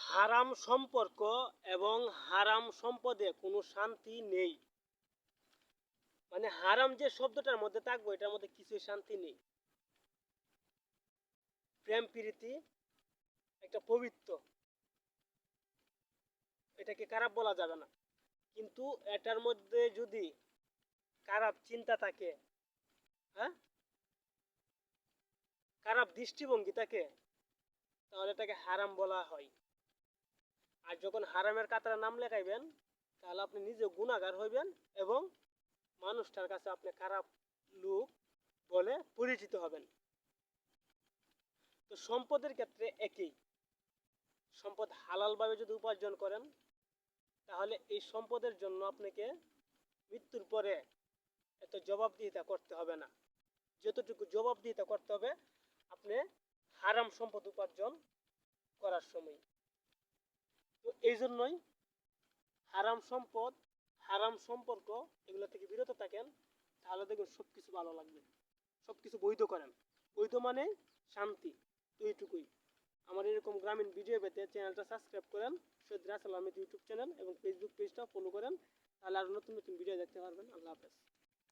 হারাম সম্পর্ক এবং হারাম সম্পদে কোনো শান্তি নেই। মানে হারাম যে শব্দটার মধ্যে থাকবো এটার মধ্যে কিছুই শান্তি নেই। প্রেম প্রীতি একটা পবিত্র, এটাকে খারাপ বলা যাবে না, কিন্তু এটার মধ্যে যদি খারাপ চিন্তা থাকে, হ্যাঁ, খারাপ দৃষ্টিভঙ্গি থাকে, তাহলে এটাকে হারাম বলা হয়। আর যখন হারামের কাতারে নাম লেখাইবেন তাহলে আপনি নিজে গুনাহগার হইবেন এবং মানুষটার কাছে আপনি খারাপ লোক বলে পরিচিত হবেন। তো সম্পদের ক্ষেত্রে একই। সম্পদ হালালভাবে যদি উপার্জন করেন তাহলে এই সম্পদের জন্য আপনাকে মৃত্যুর পরে এত জবাবদিহিতা করতে হবে না। যতটুকু জবাবদিহিতা করতে হবে আপনি হারাম সম্পদ উপার্জন করার সময়। তো এই জন্যই হারাম সম্পদ, হারাম সম্পর্ক এগুলো থেকে বিরত থাকেন, তাহলে দেখবেন সব কিছু ভালো লাগবে। সব কিছু বৈধ করেন। বৈধ মানে শান্তি। তো এইটুকুই। আমার এরকম গ্রামীণ ভিডিও পেতে চ্যানেলটা সাবস্ক্রাইব করেন, সৈয়দ রাসেল আহমেদ ইউটিউব চ্যানেল, এবং ফেসবুক পেজটা ফলো করেন, তাহলে আরও নতুন নতুন ভিডিও দেখতে পারবেন। আল্লাহ হাফেজ।